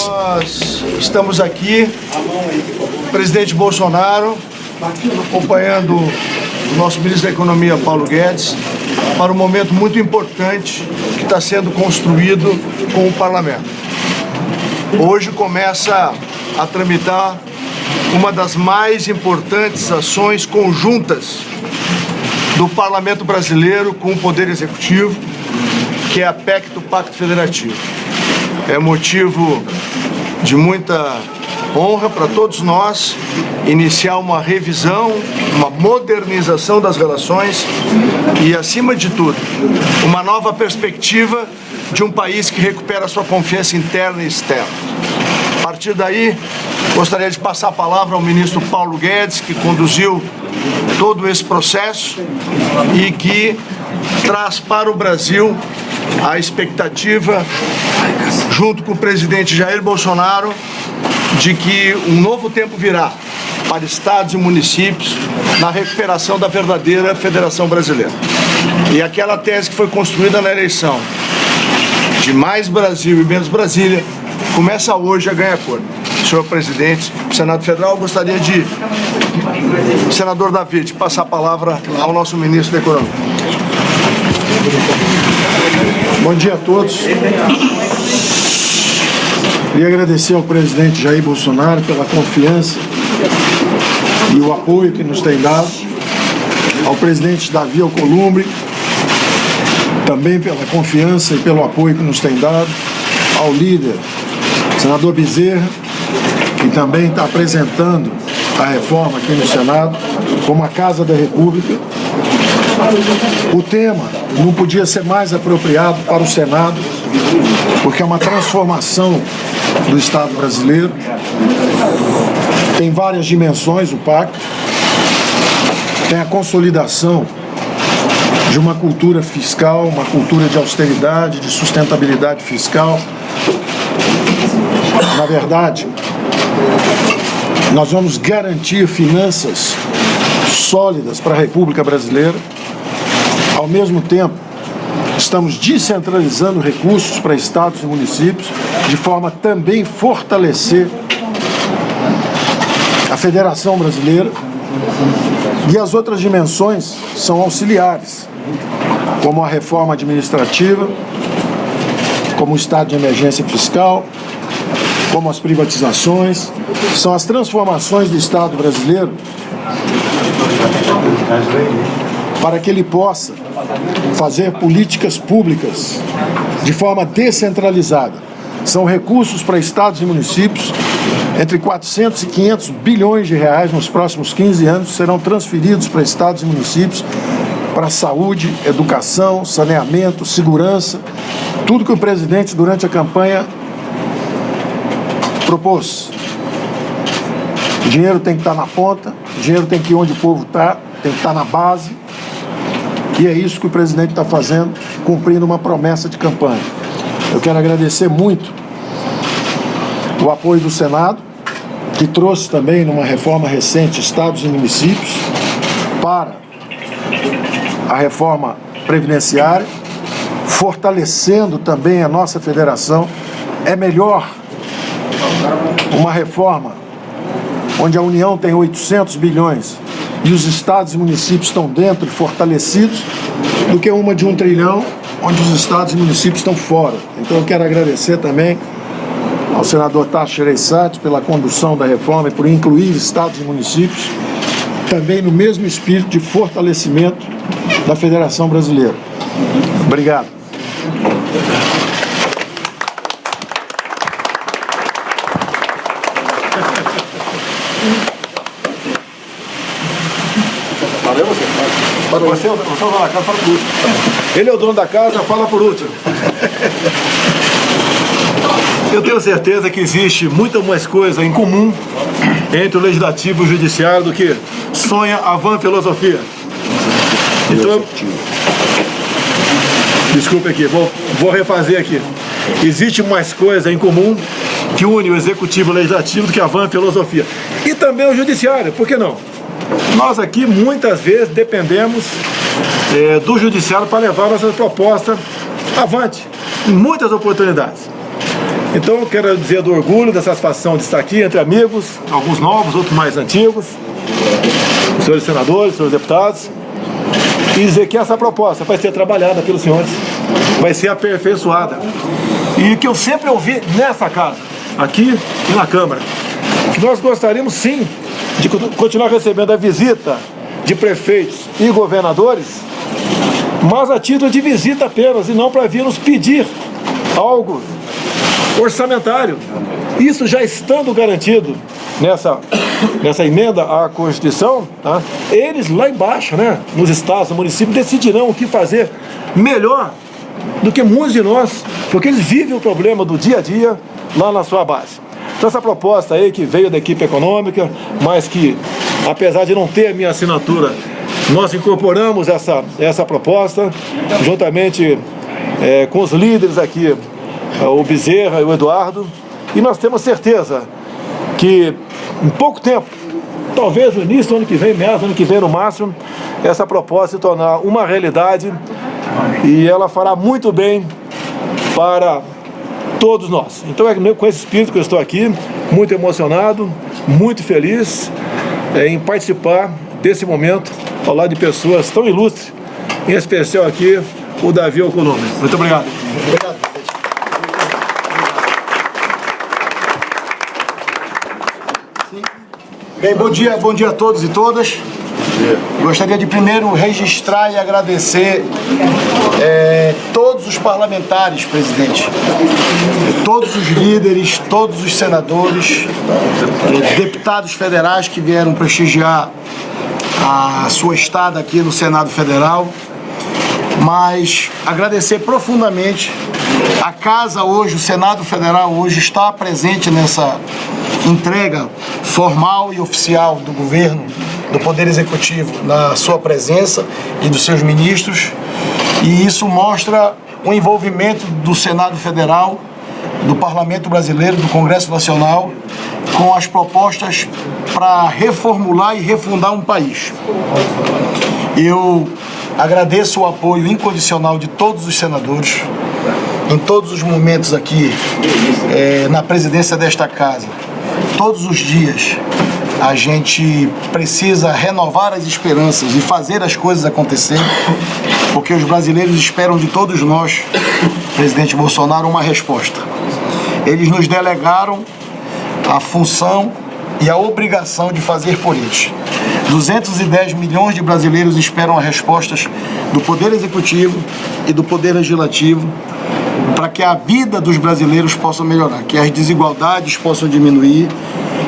Nós estamos aqui, o presidente Bolsonaro, acompanhando o nosso ministro da Economia, Paulo Guedes, para um momento muito importante que está sendo construído com o Parlamento. Hoje começa a tramitar uma das mais importantes ações conjuntas do Parlamento brasileiro com o Poder Executivo, que é a PEC do Pacto Federativo. É motivo de muita honra para todos nós iniciar uma revisão, uma modernização das relações e, acima de tudo, uma nova perspectiva de um país que recupera sua confiança interna e externa. A partir daí, gostaria de passar a palavra ao ministro Paulo Guedes, que conduziu todo esse processo e que traz para o Brasil a expectativa, junto com o presidente Jair Bolsonaro, de que um novo tempo virá para estados e municípios na recuperação da verdadeira Federação Brasileira. E aquela tese que foi construída na eleição de mais Brasil e menos Brasília começa hoje a ganhar corpo. Senhor presidente do Senado Federal, eu gostaria de, senador David, passar a palavra ao nosso ministro da Economia. Bom dia a todos. Queria agradecer ao presidente Jair Bolsonaro pela confiança e o apoio que nos tem dado, ao presidente Davi Alcolumbre, também pela confiança e pelo apoio que nos tem dado, ao líder, senador Bezerra, que também está apresentando a reforma aqui no Senado, como a Casa da República. O tema não podia ser mais apropriado para o Senado, porque é uma transformação do Estado brasileiro. Tem várias dimensões o pacto. Tem a consolidação de uma cultura fiscal, uma cultura de austeridade, de sustentabilidade fiscal. Na verdade, nós vamos garantir finanças sólidas para a República Brasileira. Ao mesmo tempo, estamos descentralizando recursos para estados e municípios, de forma a também fortalecer a Federação Brasileira. E as outras dimensões são auxiliares, como a reforma administrativa, como o estado de emergência fiscal, como as privatizações. São as transformações do Estado brasileiro para que ele possa fazer políticas públicas de forma descentralizada. São recursos para estados e municípios, entre 400 e 500 bilhões de reais nos próximos 15 anos serão transferidos para estados e municípios, para saúde, educação, saneamento, segurança, tudo que o presidente durante a campanha propôs. O dinheiro tem que estar na ponta, o dinheiro tem que ir onde o povo está, tem que estar na base. E é isso que o presidente está fazendo, cumprindo uma promessa de campanha. Eu quero agradecer muito o apoio do Senado, que trouxe também, numa reforma recente, estados e municípios, para a reforma previdenciária, fortalecendo também a nossa federação. É melhor uma reforma onde a União tem 800 bilhões e os estados e municípios estão dentro e fortalecidos, do que uma de 1 trilhão, onde os estados e municípios estão fora. Então eu quero agradecer também ao senador Tasso Gereissati pela condução da reforma e por incluir estados e municípios, também no mesmo espírito de fortalecimento da Federação Brasileira. Obrigado. Você é o dono da casa, fala por último. Ele é o dono da casa, fala por último. Eu tenho certeza que existe muita mais coisa em comum entre o Legislativo e o Judiciário do que sonha a vã filosofia. Então, desculpe aqui, vou refazer aqui. Existe mais coisa em comum que une o Executivo e o Legislativo do que a vã filosofia. E também o Judiciário, por que não? Nós aqui muitas vezes dependemos do Judiciário para levar nossa proposta avante, em muitas oportunidades. Então eu quero dizer do orgulho, da satisfação de estar aqui entre amigos, alguns novos, outros mais antigos, senhores senadores, senhores deputados, e dizer que essa proposta vai ser trabalhada pelos senhores, vai ser aperfeiçoada. E que eu sempre ouvi nessa casa, aqui e na Câmara, que nós gostaríamos sim de continuar recebendo a visita de prefeitos e governadores, mas a título de visita apenas, e não para vir nos pedir algo orçamentário. Isso já estando garantido nessa emenda à Constituição, tá? Eles lá embaixo, né, nos estados, no município, decidirão o que fazer melhor do que muitos de nós, porque eles vivem o problema do dia a dia lá na sua base. Então essa proposta aí que veio da equipe econômica, mas que, apesar de não ter a minha assinatura, nós incorporamos essa proposta, juntamente com os líderes aqui, o Bezerra e o Eduardo, e nós temos certeza que em pouco tempo, talvez no início do ano que vem, meados do ano que vem no máximo, essa proposta se tornar uma realidade e ela fará muito bem para todos nós. Então é com esse espírito que eu estou aqui, muito emocionado, muito feliz em participar desse momento ao lado de pessoas tão ilustres, em especial aqui o Davi Alcolumbre. Muito obrigado. Obrigado. Bem, bom dia a todos e todas. Gostaria de primeiro registrar e agradecer todos os parlamentares, presidente, todos os líderes, todos os senadores, deputados federais que vieram prestigiar a sua estada aqui no Senado Federal, mas agradecer profundamente a Casa hoje, o Senado Federal hoje está presente nessa entrega formal e oficial do governo, do Poder Executivo, na sua presença e dos seus ministros, e isso mostra o envolvimento do Senado Federal, do Parlamento Brasileiro, do Congresso Nacional, com as propostas para reformular e refundar um país. Eu agradeço o apoio incondicional de todos os senadores, em todos os momentos aqui, na presidência desta casa. Todos os dias a gente precisa renovar as esperanças e fazer as coisas acontecerem, porque os brasileiros esperam de todos nós, presidente Bolsonaro, uma resposta. Eles nos delegaram a função e a obrigação de fazer por eles. 210 milhões de brasileiros esperam as respostas do Poder Executivo e do Poder Legislativo para que a vida dos brasileiros possa melhorar, que as desigualdades possam diminuir,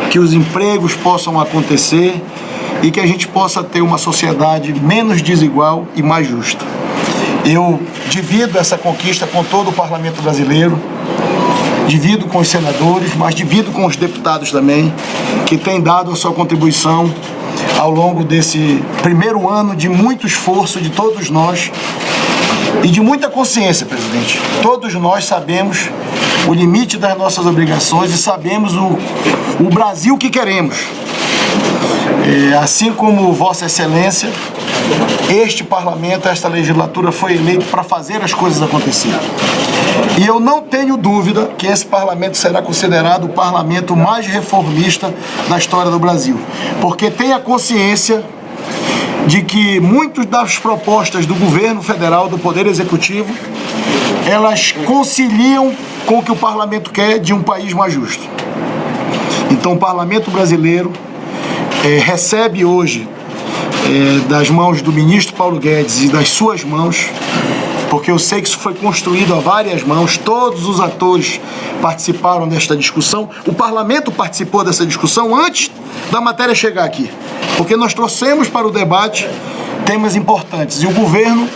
que os empregos possam acontecer e que a gente possa ter uma sociedade menos desigual e mais justa. Eu divido essa conquista com todo o Parlamento brasileiro, divido com os senadores, mas divido com os deputados também, que têm dado a sua contribuição ao longo desse primeiro ano de muito esforço de todos nós e de muita consciência, presidente. Todos nós sabemos o limite das nossas obrigações e sabemos o Brasil que queremos. Assim como Vossa Excelência, este parlamento, esta legislatura foi eleito para fazer as coisas acontecerem. E eu não tenho dúvida que esse parlamento será considerado o parlamento mais reformista da história do Brasil, porque tem a consciência de que muitas das propostas do governo federal, do Poder Executivo, elas conciliam com o que o parlamento quer de um país mais justo. Então o parlamento brasileiro recebe hoje das mãos do ministro Paulo Guedes e das suas mãos, porque eu sei que isso foi construído a várias mãos, todos os atores participaram desta discussão, o parlamento participou dessa discussão antes da matéria chegar aqui, porque nós trouxemos para o debate temas importantes e o governo,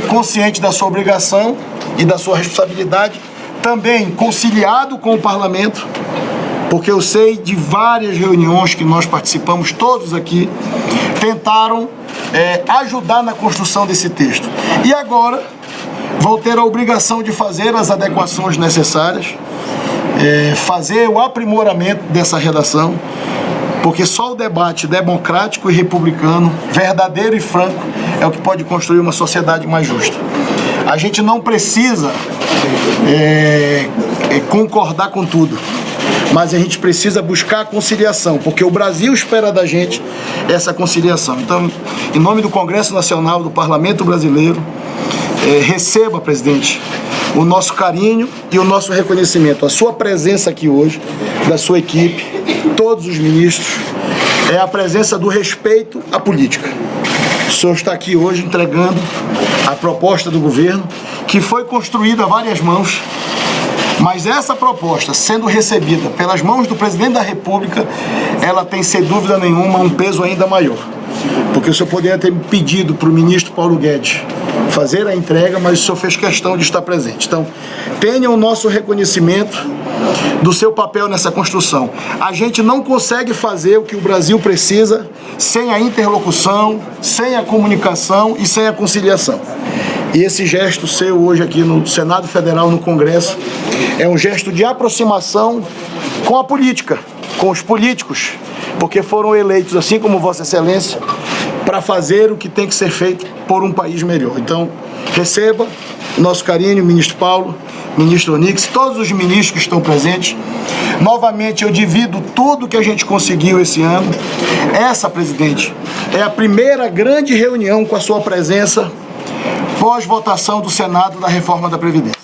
consciente da sua obrigação e da sua responsabilidade, também conciliado com o parlamento, porque eu sei de várias reuniões que nós participamos, todos aqui, tentaram ajudar na construção desse texto. E agora vou ter a obrigação de fazer as adequações necessárias, fazer o aprimoramento dessa redação, porque só o debate democrático e republicano, verdadeiro e franco, é o que pode construir uma sociedade mais justa. A gente não precisa concordar com tudo, mas a gente precisa buscar a conciliação, porque o Brasil espera da gente essa conciliação. Então, em nome do Congresso Nacional, do Parlamento Brasileiro, receba, presidente, o nosso carinho e o nosso reconhecimento. A sua presença aqui hoje, da sua equipe, todos os ministros, é a presença do respeito à política. O senhor está aqui hoje entregando a proposta do governo, que foi construída a várias mãos, mas essa proposta, sendo recebida pelas mãos do presidente da República, ela tem, sem dúvida nenhuma, um peso ainda maior. Porque o senhor poderia ter pedido para o ministro Paulo Guedes fazer a entrega, mas o senhor fez questão de estar presente. Então, tenha o nosso reconhecimento do seu papel nessa construção. A gente não consegue fazer o que o Brasil precisa sem a interlocução, sem a comunicação e sem a conciliação. E esse gesto seu hoje aqui no Senado Federal, no Congresso, é um gesto de aproximação com a política, com os políticos, porque foram eleitos, assim como Vossa Excelência, para fazer o que tem que ser feito por um país melhor. Então, receba o nosso carinho, ministro Paulo, ministro Onyx, todos os ministros que estão presentes. Novamente, eu divido tudo que a gente conseguiu esse ano. Essa, presidente, é a primeira grande reunião com a sua presença pós-votação do Senado da reforma da Previdência.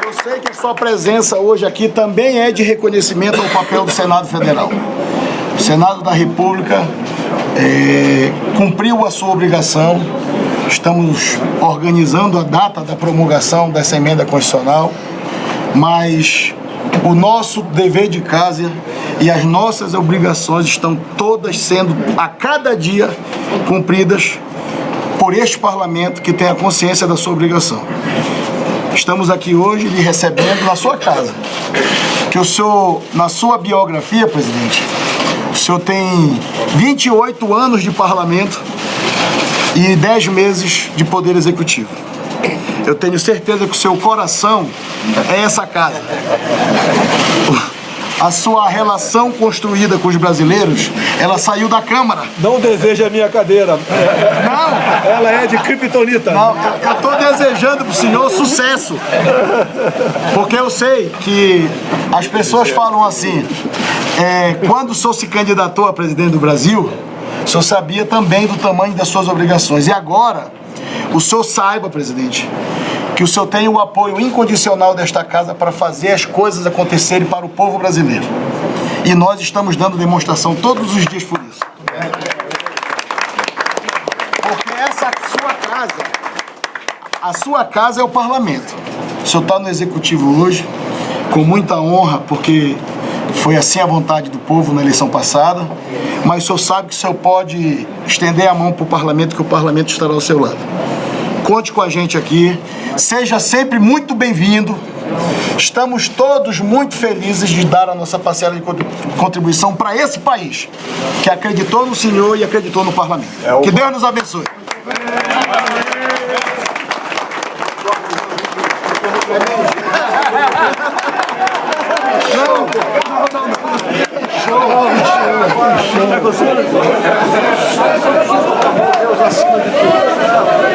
Eu sei que a sua presença hoje aqui também é de reconhecimento ao papel do Senado Federal. O Senado da República cumpriu a sua obrigação. Estamos organizando a data da promulgação dessa emenda constitucional, mas o nosso dever de casa e as nossas obrigações estão todas sendo, a cada dia, cumpridas por este parlamento que tem a consciência da sua obrigação. Estamos aqui hoje lhe recebendo na sua casa, que o senhor, na sua biografia, presidente, o senhor tem 28 anos de parlamento e 10 meses de poder executivo. Eu tenho certeza que o seu coração é essa casa. A sua relação construída com os brasileiros, ela saiu da Câmara. Não deseja a minha cadeira. Não! Ela é de criptonita. Não, eu estou desejando para o senhor sucesso. Porque eu sei que as pessoas falam assim, quando o senhor se candidatou a presidente do Brasil, o senhor sabia também do tamanho das suas obrigações. E agora, o senhor saiba, presidente, que o senhor tem o apoio incondicional desta casa para fazer as coisas acontecerem para o povo brasileiro. E nós estamos dando demonstração todos os dias por isso. Porque essa sua casa, a sua casa é o parlamento. O senhor está no executivo hoje, com muita honra, porque foi assim a vontade do povo na eleição passada, mas o senhor sabe que o senhor pode estender a mão para o parlamento, que o parlamento estará ao seu lado. Conte com a gente aqui, seja sempre muito bem-vindo. Estamos todos muito felizes de dar a nossa parcela de contribuição para esse país, que acreditou no senhor e acreditou no parlamento. Que Deus nos abençoe.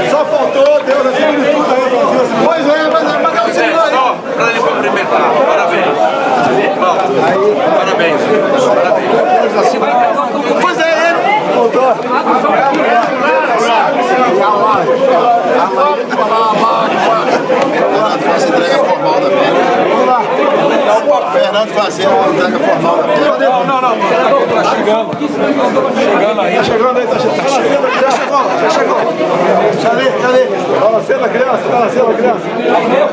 Só faltou Deus acima de tudo aí, Brasil. Pois é, mas é o senhor aí. Só para ele cumprimentar. Parabéns. Parabéns. Parabéns. Pois é, ele. Voltou. Fernando fazer uma entrega formal da pedra. Não. Tá chegando. Chegando aí. Tá chegando aí, Já chegou. Cadê? Tá nascendo a criança,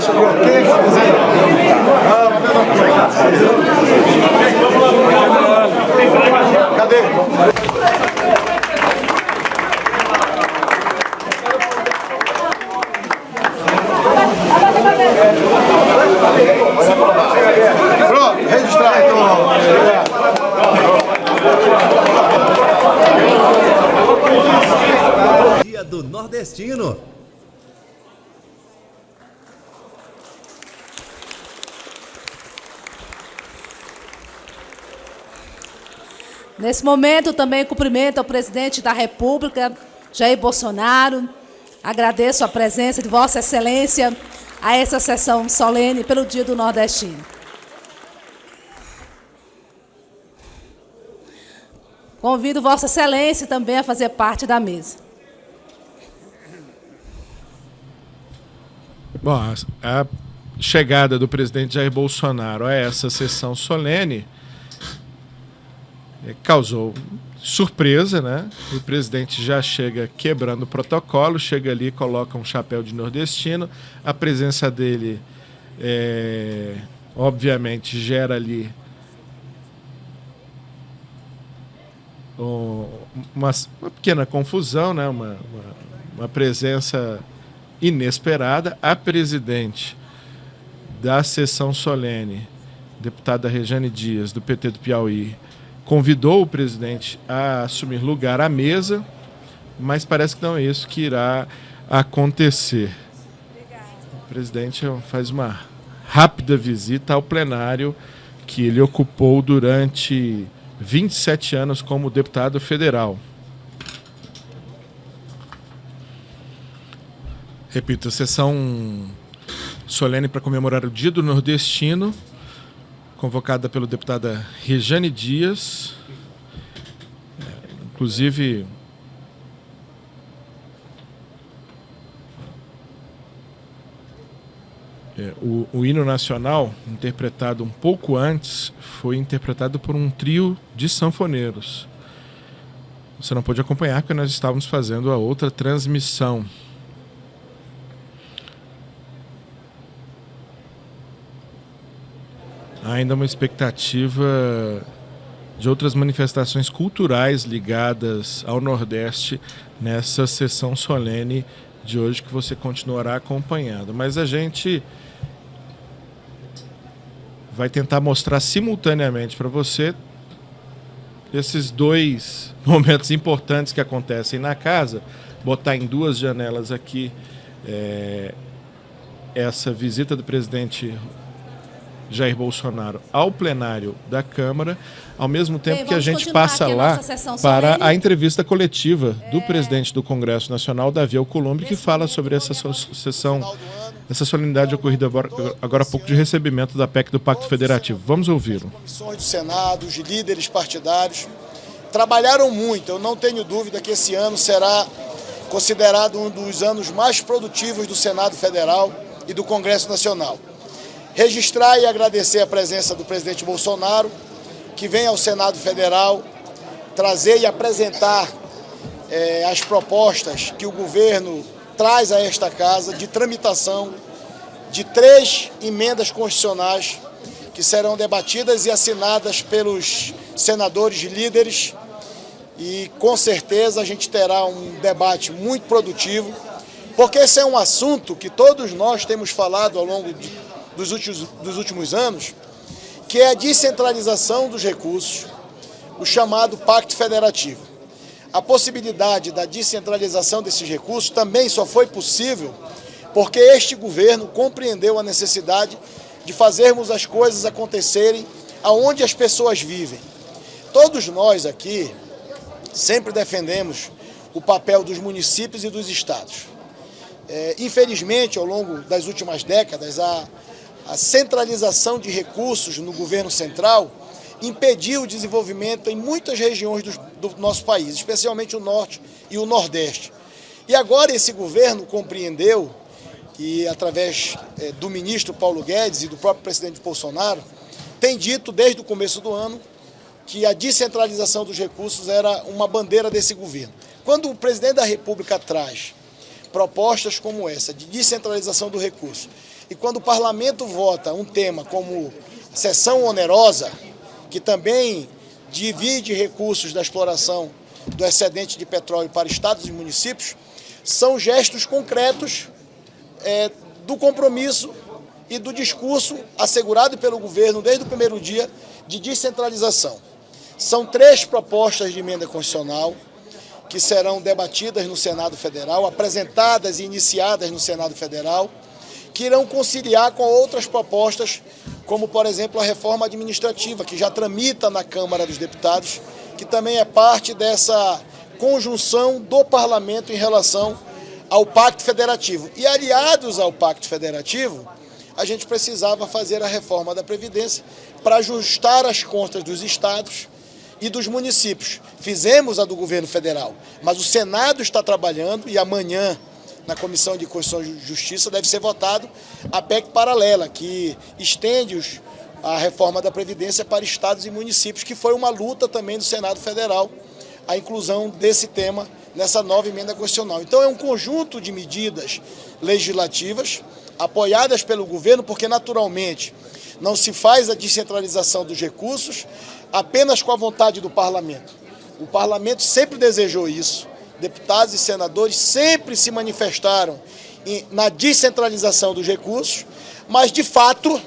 Chegou. Quem é que vai fazer? Cadê? Pronto, registrar então. Dia do Nordestino. Nesse momento, também cumprimento ao presidente da República, Jair Bolsonaro, Agradeço a presença de Vossa Excelência a essa sessão solene pelo Dia do Nordestino. Convido Vossa Excelência também a fazer parte da mesa. Bom, a chegada do presidente Jair Bolsonaro a essa sessão solene causou surpresa, né? O presidente já chega quebrando o protocolo, chega ali, coloca um chapéu de nordestino. A presença dele, obviamente, gera ali uma pequena confusão, né? Uma presença inesperada. A presidente da sessão solene, deputada Rejane Dias, do PT do Piauí, convidou o presidente a assumir lugar à mesa, mas parece que não é isso que irá acontecer. O presidente faz uma rápida visita ao plenário que ele ocupou durante 27 anos como deputado federal. Repito, sessão solene para comemorar o Dia do Nordestino, convocada pela deputada Rejane Dias. Inclusive, o hino nacional, interpretado um pouco antes, foi interpretado por um trio de sanfoneiros. Você não pôde acompanhar porque nós estávamos fazendo a outra transmissão. Há ainda uma expectativa de outras manifestações culturais ligadas ao Nordeste nessa sessão solene de hoje que você continuará acompanhando. Mas a gente vai tentar mostrar simultaneamente para você esses dois momentos importantes que acontecem na casa, botar em duas janelas aqui essa visita do presidente Jair Bolsonaro ao plenário da Câmara, ao mesmo tempo que a gente passa lá para a entrevista coletiva do presidente do Congresso Nacional, Davi Alcolumbre, que fala sobre essa sessão, essa solenidade ocorrida agora há pouco de recebimento da PEC do Pacto Federativo. Vamos ouvi-lo. As comissões do Senado, os líderes partidários, trabalharam muito. Eu não tenho dúvida que esse ano será considerado um dos anos mais produtivos do Senado Federal e do Congresso Nacional. Registrar e agradecer a presença do presidente Bolsonaro, que vem ao Senado Federal trazer e apresentar as propostas que o governo traz a esta casa de tramitação de 3 emendas constitucionais que serão debatidas e assinadas pelos senadores dos e com certeza a gente terá um debate muito produtivo, porque esse é um assunto que todos nós temos falado ao longo dos últimos anos, que é a descentralização dos recursos, o chamado Pacto Federativo. A possibilidade da descentralização desses recursos também só foi possível porque este governo compreendeu a necessidade de fazermos as coisas acontecerem aonde as pessoas vivem. Todos nós aqui sempre defendemos o papel dos municípios e dos estados. Infelizmente, ao longo das últimas décadas, a centralização de recursos no governo central impediu o desenvolvimento em muitas regiões do nosso país, especialmente o Norte e o Nordeste. E agora esse governo compreendeu, e através do ministro Paulo Guedes e do próprio presidente Bolsonaro, tem dito desde o começo do ano que a descentralização dos recursos era uma bandeira desse governo. Quando o presidente da República traz propostas como essa, de descentralização do recurso, e quando o parlamento vota um tema como cessão onerosa, que também divide recursos da exploração do excedente de petróleo para estados e municípios, são gestos concretos do compromisso e do discurso assegurado pelo governo desde o primeiro dia de descentralização. São 3 propostas de emenda constitucional que serão debatidas no Senado Federal, apresentadas e iniciadas no Senado Federal, que irão conciliar com outras propostas, como, por exemplo, a reforma administrativa, que já tramita na Câmara dos Deputados, que também é parte dessa conjunção do Parlamento em relação ao Pacto Federativo. E aliados ao Pacto Federativo, a gente precisava fazer a reforma da Previdência para ajustar as contas dos estados e dos municípios. Fizemos a do governo federal, mas o Senado está trabalhando e amanhã, na Comissão de Constituição e Justiça, deve ser votado a PEC paralela, que estende a reforma da Previdência para estados e municípios, que foi uma luta também do Senado Federal, a inclusão desse tema nessa nova emenda constitucional. Então é um conjunto de medidas legislativas apoiadas pelo governo, porque naturalmente não se faz a descentralização dos recursos apenas com a vontade do parlamento. O parlamento sempre desejou isso, deputados e senadores sempre se manifestaram na descentralização dos recursos, mas de fato,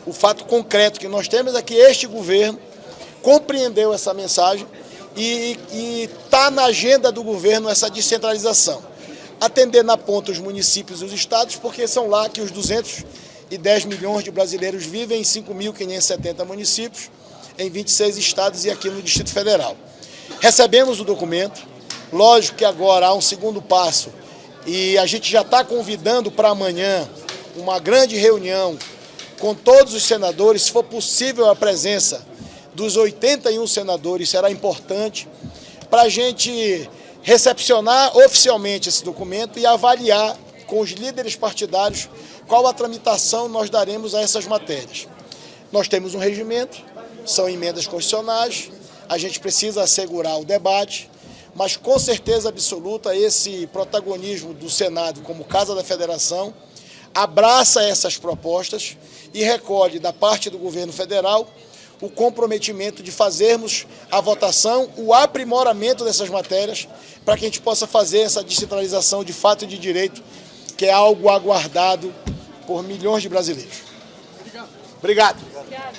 o fato concreto que nós temos é que este governo compreendeu essa mensagem e está na agenda do governo essa descentralização. Atender na ponta os municípios e os estados, porque são lá que os 210 milhões de brasileiros vivem em 5.570 municípios, em 26 estados e aqui no Distrito Federal. Recebemos o documento, lógico que agora há um segundo passo e a gente já está convidando para amanhã uma grande reunião com todos os senadores, se for possível a presença dos 81 senadores, será importante para a gente recepcionar oficialmente esse documento e avaliar com os líderes partidários qual a tramitação nós daremos a essas matérias. Nós temos um regimento, são emendas constitucionais, a gente precisa assegurar o debate, mas com certeza absoluta esse protagonismo do Senado como Casa da Federação abraça essas propostas e recolhe da parte do governo federal o comprometimento de fazermos a votação, o aprimoramento dessas matérias, para que a gente possa fazer essa descentralização de fato e de direito, que é algo aguardado por milhões de brasileiros. Obrigado. Obrigado.